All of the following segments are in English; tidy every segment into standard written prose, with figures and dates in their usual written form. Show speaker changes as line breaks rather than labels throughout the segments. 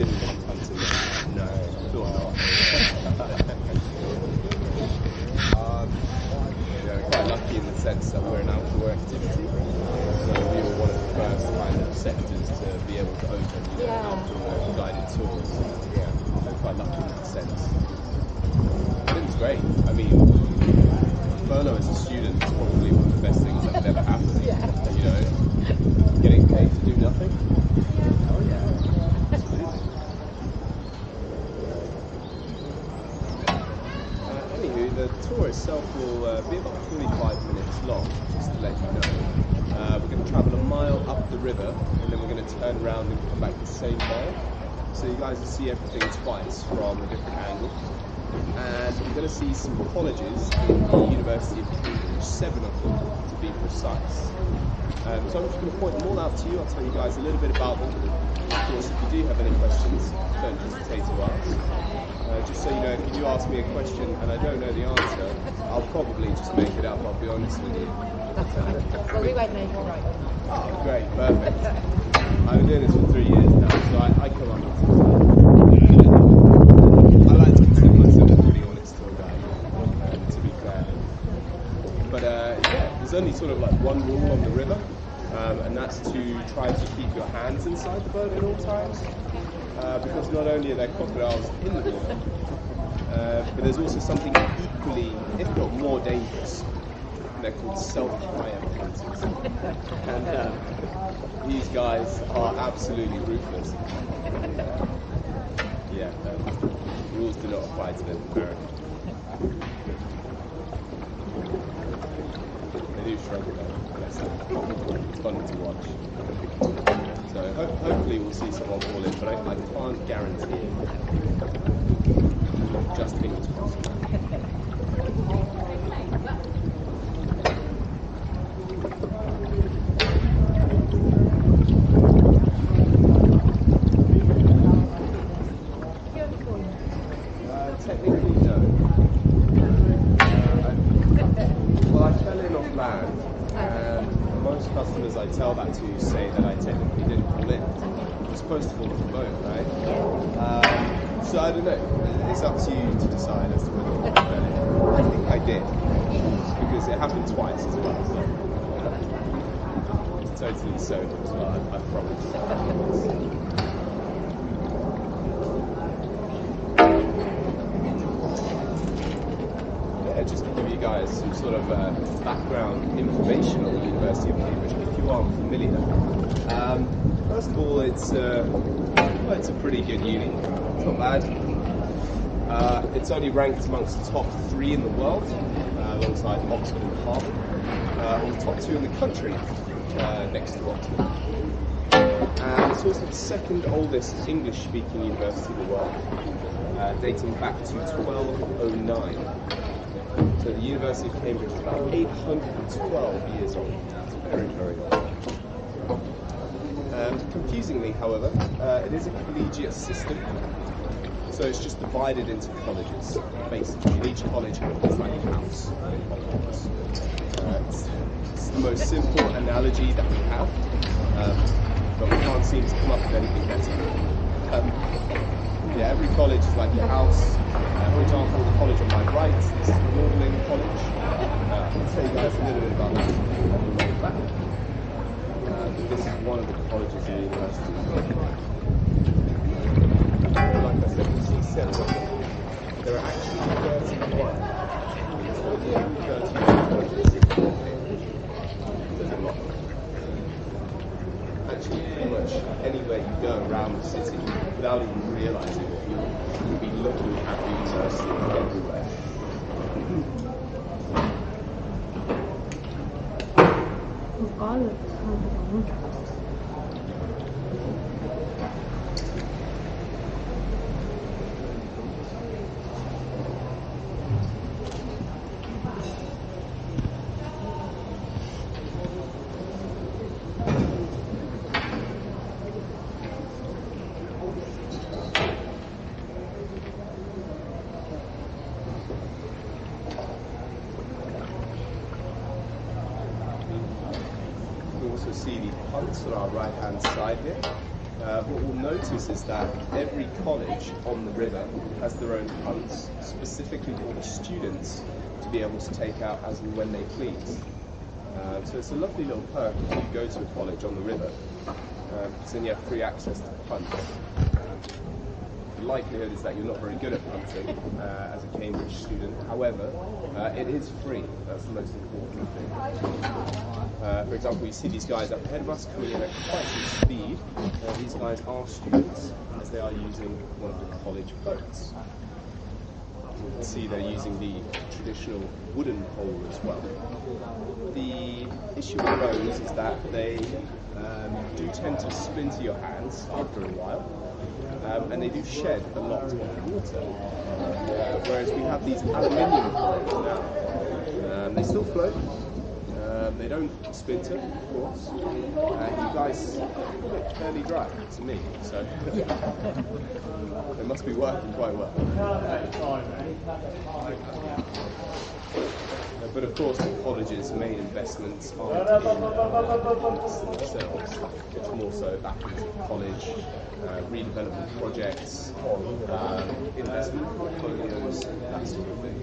Didn't get punting there. No, thought not. We're quite lucky in the sense that we're an outdoor activity. So we were one of the first kind of sectors to be able to open outdoor guided tours. Yeah, we're quite lucky in that sense. But it was great. I mean, furlough as a student is probably one of the best things that could ever happen. You know, getting paid to do nothing. Oh yeah, absolutely. Anywho, the tour itself will be about 45 minutes long, just to let you know. We're going to travel a mile up the river, and then we're going to turn around and come back the same mile. So you guys will see everything twice from a different angle. And we're going to see some colleges in the University of Cambridge, 7 of them to be precise. So I'm just going to point them all out to you. I'll tell you guys a little bit about them. Of course, if you do have any questions, don't hesitate to ask. Just so you know, if you do ask me a question and I don't know the answer, I'll probably just make it up, I'll be honest with you.
Well, we won't make it right.
Oh, great, perfect. I've been doing this for 3 years now, so I come up with some. I like to consider myself a pretty honest tour guide, to be fair. But yeah, there's only sort of like one rule on the river, and that's to try to keep your hands inside the boat at all times. Because not only are there crocodiles in the water, but there's also something equally, if not more dangerous. They're called self-hire punters. And these guys are absolutely ruthless. Yeah, rules do not apply to them in America. They do struggle though, bless them. It's funny to watch. So hopefully we'll see someone fall in, but I can't guarantee it. Just fingers crossed. Technically, no. Well, I fell in off land, and most customers I tell that to say that I technically didn't fall in. You're supposed to fall off the boat, right? So I don't know. It's up to you to decide as to whether or not I fell in. I think I did, because it happened twice as well. So, it's totally sober as well, I promise. Just to give you guys some sort of background information on the University of Cambridge, if you aren't familiar. First of all, it's a pretty good uni. It's not bad. It's only ranked amongst the top 3 in the world, alongside Oxford and Harvard. On the top 2 in the country, next to Oxford. And it's also the 2nd oldest English-speaking university in the world, dating back to 1209. So the University of Cambridge is about 812 years old. It's very, very old. Confusingly, however, it is a collegiate system. So it's just divided into colleges, basically. And each college has like a house. It's the most simple analogy that we have, but we can't seem to come up with anything better. Yeah, every college is like a house. For example, the college on my right, this is Wren College. I'll tell you guys a little bit about that on the way back. This is one of the colleges in the university. Like I said, you see 7 of them. There are actually 31. There's only 31 colleges. There's a lot. Actually, pretty much anywhere you go around the city, without even realizing it, you'll be looking at the university everywhere.
All of them.
See the punts on our right hand side here. what we'll notice is that every college on the river has their own punts, specifically for the students to be able to take out as and when they please. So it's a lovely little perk if you go to a college on the river, because then you have free access to the punts. The likelihood is that you're not very good at punting as a Cambridge student. However, it is free. That's the most important thing. For example, you see these guys up ahead of us coming in at quite some speed. These guys are students as they are using one of the college boats. You can see they're using the traditional wooden pole as well. The issue with those is that they do tend to splinter your hands after a while. And they do shed a lot of water, whereas we have these aluminium poles now. They still float, they don't splinter, of course, and you guys look fairly dry to me, so they must be working quite well. But of course, the college's main investments aren't in themselves. It's more so back into college, redevelopment projects, investment portfolios, that sort of thing.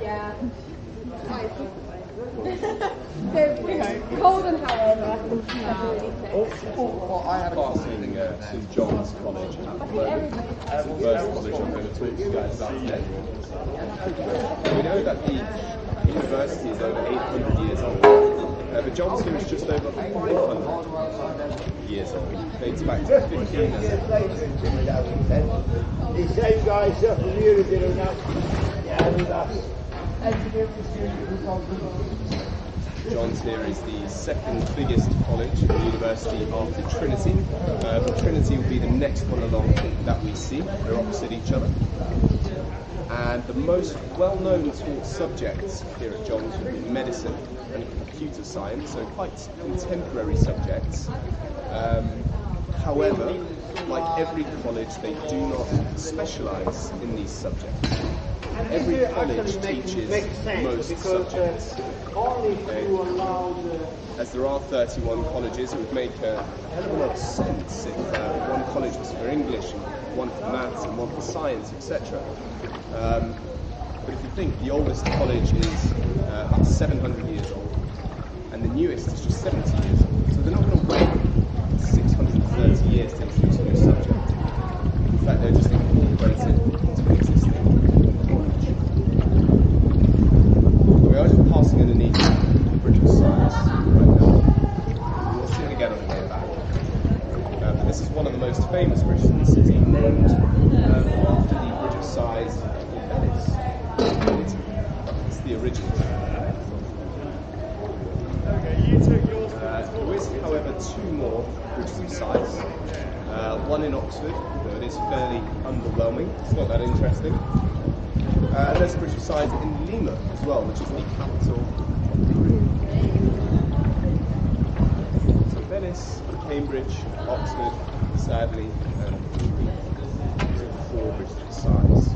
Yeah. Cold and however.
Passing St John's College at the moment. That's the first college I'm going to talk to you guys about today. We know that the university is over 800 years old, but John's here is just over 500 years old. It dates back to 1500.
The same guys from here did enough. Yeah, with us.
John's here is the second biggest college in the university after Trinity. Trinity will be the next one along that we see. They're opposite each other. And the most well-known taught subjects here at John's would be medicine and computer science, so quite contemporary subjects. However, like every college, they do not specialise in these subjects. Every college teaches most subjects. Okay. As there are 31 colleges, it would make a hell of a lot of sense if one college was for English, and one for maths, and one for science, etc. But if you think, the oldest college is about 700 years old, and the newest is just 70 years old. So they're not going to wait 630 years to introduce a new subject. In fact, they're just incorporated into an existing college. We are just passing underneath the Bridge of Sighs right now. We'll see it again on the way back. But this is one of the most famous bridges in the city, named after the Bridge of Sighs in Venice. It's the original. There is, however, two more Bridges of Sighs. One in Oxford, though it is fairly underwhelming. It's not that interesting. And there's a Bridge of Sighs in Lima as well, which is the capital of Peru. So Venice, Cambridge, Oxford, sadly, and these are the four Bridges of Sighs.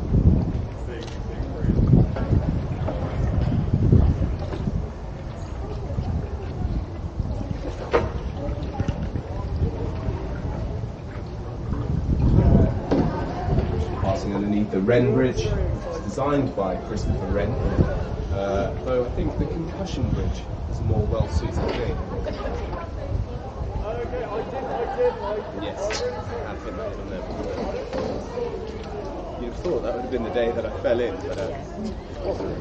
Underneath the Wren Bridge, designed by Christopher Wren, though I think the Concussion Bridge is a more well-suited name. Yes, I've hit my head on there before. You'd have thought that would have been the day that I fell in, but it wasn't.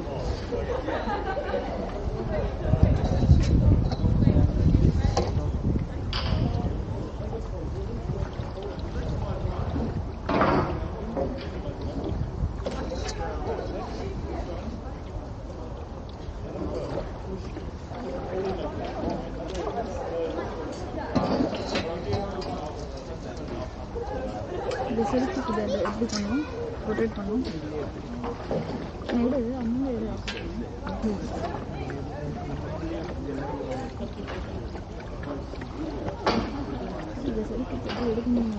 எப்படி பண்ணும் rotate பண்ணும் எடு அங்கே எடு இதை சரி கிட்ட எடுக்கணும்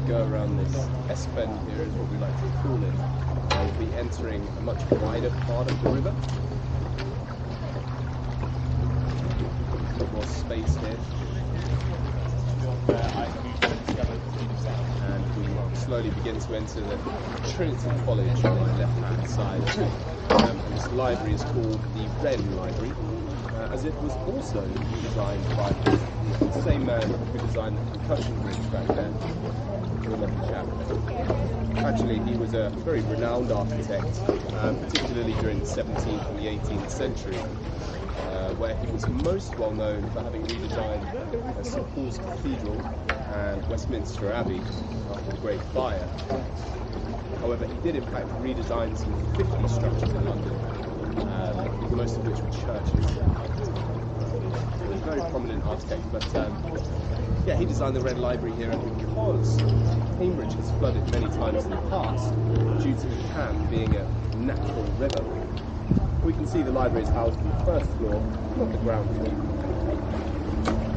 Go around this S-bend here is what we like to call it. We'll be entering a much wider part of the river. A bit more space here. And we slowly begin to enter the Trinity College on the left-hand side. This library is called the Wren Library, as it was also designed by the same man who designed the concussion bridge back then. Actually, he was a very renowned architect, particularly during the 17th and the 18th century, where he was most well known for having redesigned St Paul's Cathedral and Westminster Abbey after the Great Fire. However, he did in fact redesign some 50 structures in London, most of which were churches. He was a very prominent architect, but yeah, he designed the Wren Library here, and because Cambridge has flooded many times in the past due to the Cam being a natural river, we can see the library is housed on the first floor, not the ground floor.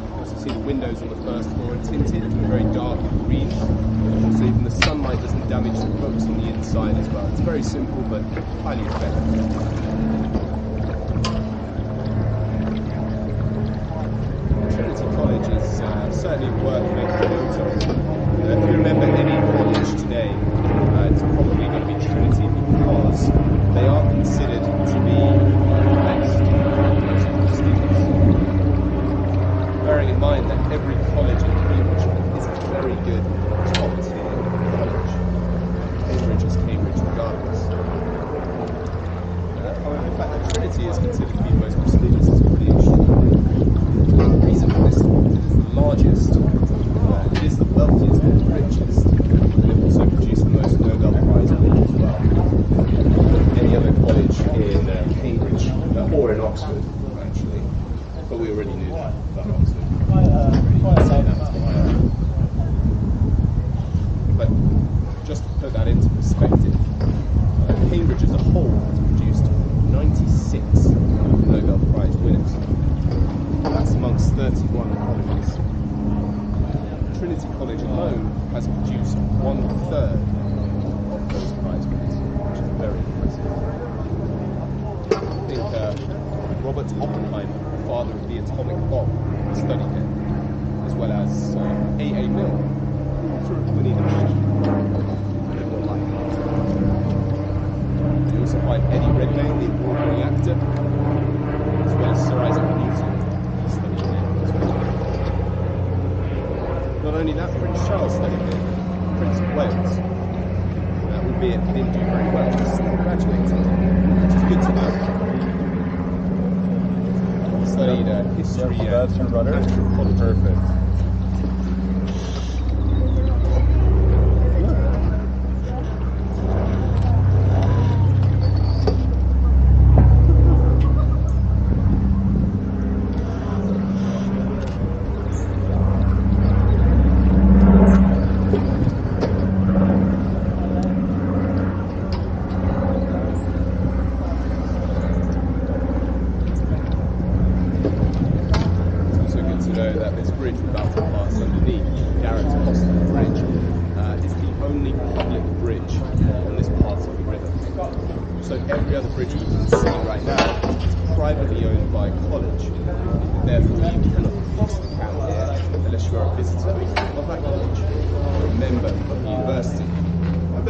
You also see the windows on the first floor are tinted very dark green, so even the sunlight doesn't damage the books on the inside as well. It's very simple but highly effective. Certainly worth making note of. If you remember any college today, it's probably going to be Trinity, because they are considered to be the best, most prestigious. Bearing in mind that every college in Cambridge is a very good top-tier college. Cambridge is Cambridge regardless. However, the fact that Trinity is considered to be the most prestigious is pretty extraordinary. The reason for this is largest, it is the wealthiest and the richest, and it also produced the most Nobel Prize winners as well. Any other college in Cambridge, or in Oxford, actually, but we already knew that about Oxford. But just to put that into perspective, Cambridge as a whole has produced 96 Nobel Prize winners. That's amongst 31 colleges. Trinity College alone has produced 1/3 of those prize winners, which is very impressive. I think Robert Oppenheimer, the father of the atomic bomb, studied there, as well as A.A. Milne, author of Winnie the Pooh. You also find Eddie Redmayne, the award-winning actor, as well as Sir Isaac Newton. Not only that, Prince Charles studied here, Prince of Wales, albeit he didn't do very well, he still graduated, which is good to know. He studied history and anthropology. Perfect.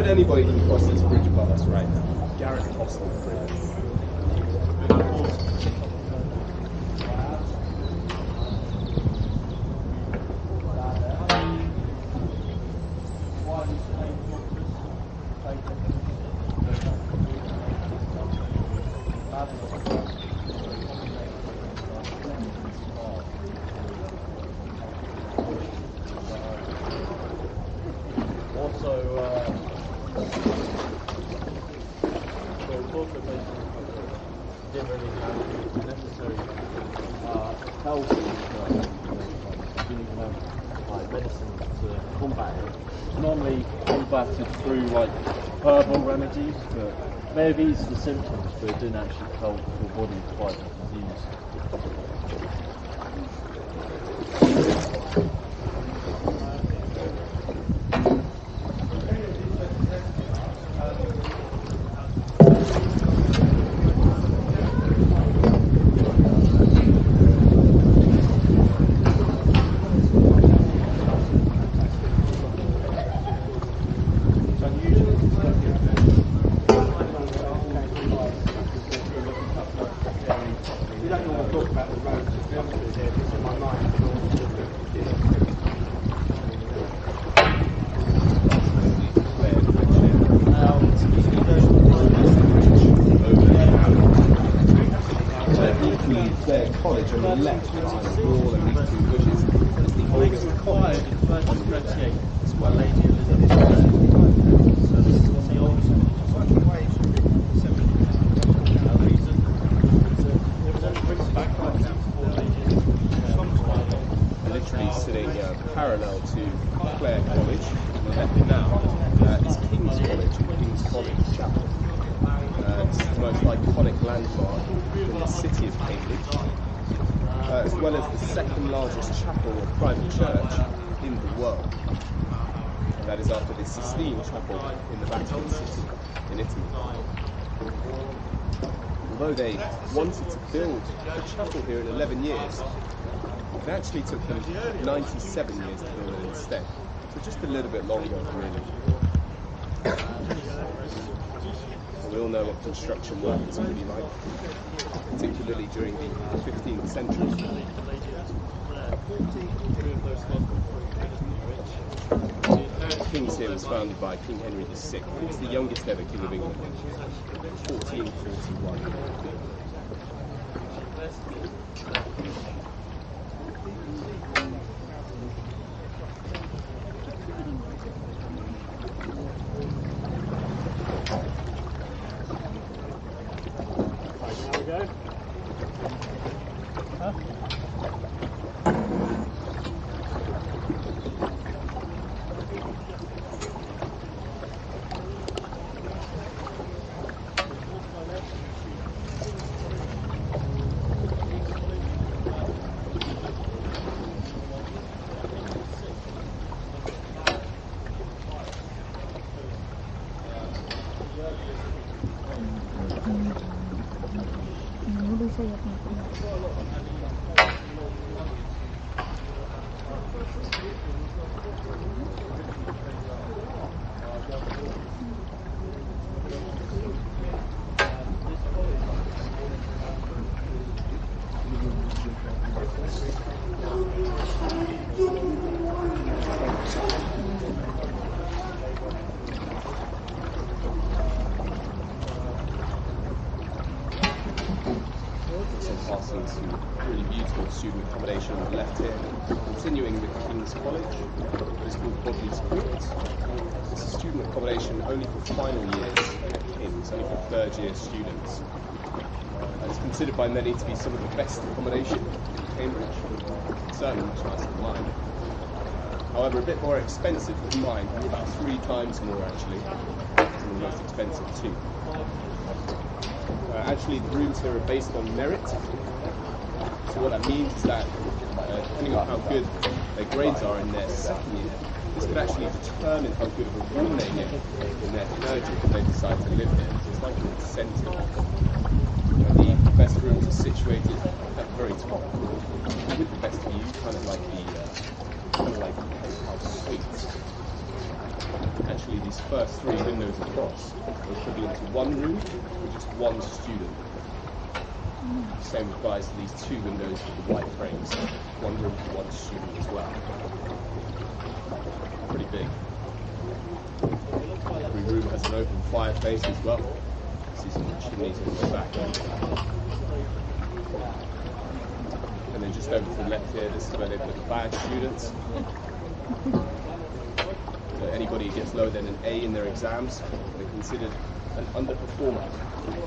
Anybody can cross this bridge past right now. Garrett Hostel Bridge.
So it's also basically didn't really have necessary health didn't even have like medicine to combat it. Normally combated through like herbal remedies, but may have eased the symptoms, but it didn't actually help your body fight the disease.
College on the left behind the wall and these two bushes. It's the oldest college on the left. It's where Lady Elizabeth is. So this is the oldest literally sitting parallel to Clare College on the left now is King's College and King's College Chapel. It's the most iconic landmark in the city of Cambridge, as well as the second largest chapel or private church in the world. And that is after the Sistine Chapel in the Vatican City in Italy. Although they wanted to build a chapel here in 11 years, it actually took them 97 years to build it instead. So just a little bit longer, really. We all know what construction work is really like, particularly during the 15th century. King's here was founded by King Henry VI. He's the youngest ever King of England, 1441. Passing to really beautiful student accommodation on the left here, continuing with King's College, it's called Bodley's Court. This is student accommodation only for final years at King's, only for third year students. It's considered by many to be some of the best accommodation in Cambridge, certainly much nicer than mine. However, a bit more expensive than mine, about 3 times more actually, some of the most expensive too. Actually, the rooms here are based on merit. So what that means is that, depending on how good their grades are in their second year, this could actually determine how good of a room they get in their third year if they decide to live here. So it's like an incentive. The best rooms are situated at the very top, with the best view, kind of like the penthouse suites. Actually, these first 3 windows across are equivalent to 1 room with just 1 student. Same applies to these 2 windows with the white frames. 1 room for 1 student as well. Pretty big. Every room has an open fireplace as well. See some chimneys in the back. And then just over to the left here, this is where they put the bad students. So anybody anybody who gets lower than an A in their exams, they're considered an underperformer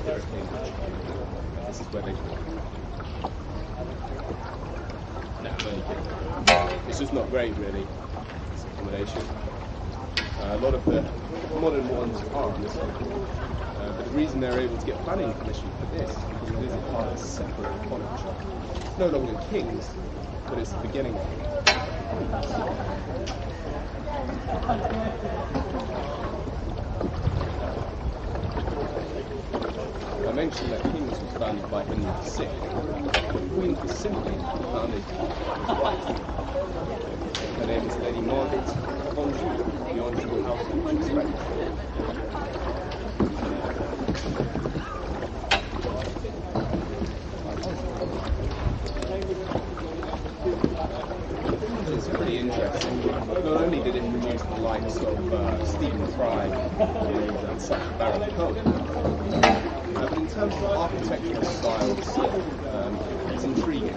here at Cambridge. This is where they fall. No, I'm only kidding. It's just not great, really, this accommodation. A lot of the modern ones are on this one. But the reason they're able to get planning permission for this is because it is a part of a separate college. It's no longer King's, but it's the beginning of it. I mentioned that King's was founded by Henry VI, but Queen's was simply founded by his wife. Her name is Lady Margaret of Anjou, the Anjou household, which is French. It's pretty interesting. Not only did it produce the likes of Stephen Fry and such Baron Cohen, but in terms of architectural styles, it's intriguing.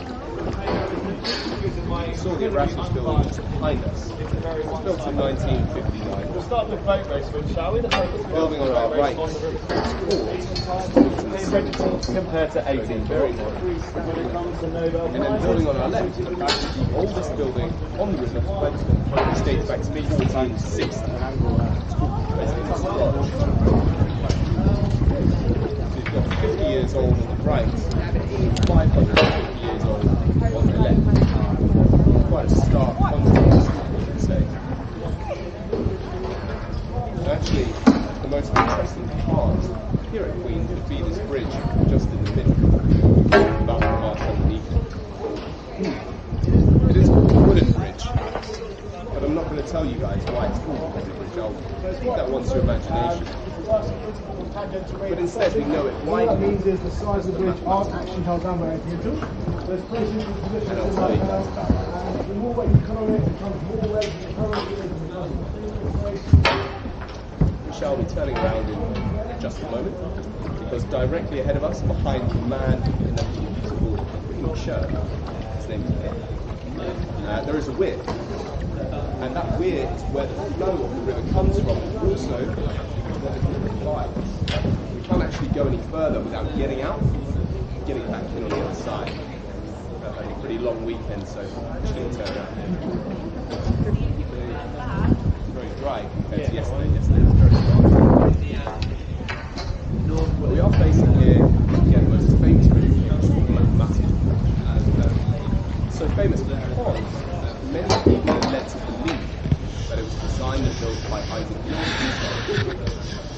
You saw the Erasmus building just behind us. It was built in 1959.
We'll start with boat racing, shall we? The
Building on our right, it's called in the 17th
compared to 18.
very modern. And then building on our left, the oldest building on the river, which dates back to 1460. It's called President's Lodge. So you've got 50 years old on the right, 550 years old on the left. Quite a stark contrast, I should say. And actually, the most interesting part here at Queen's would be this bridge just in the middle, about the arch underneath it. It is called a wooden bridge, but I'm not going to tell you guys why it's called a wooden bridge. I'll leave that one to your imagination. But instead we know it
What that
widening.
means is the sides of the bridge aren't actually held down by anything at all. There's places in positions
And I'll
to
tell you
hold
guys
down,
about that.
and the more weight you put on it, it becomes more weight, the current is.
We shall be turning around in just a moment, because directly ahead of us, behind the man in that beautiful pink shirt, his name is Wren, there is a weir. And that weir is where the flow of the river comes from, and also where the river divides. We can't actually go any further without getting out, getting back in on the other side. I've had a pretty long weekend, so I'm just going to turn around here. It's very dry compared to yesterday. Yesterday was very dry. But we are facing here, again, the most famous bridge, the massive. And so famous because many people are led to believe that it was designed and built by Isaac Newton.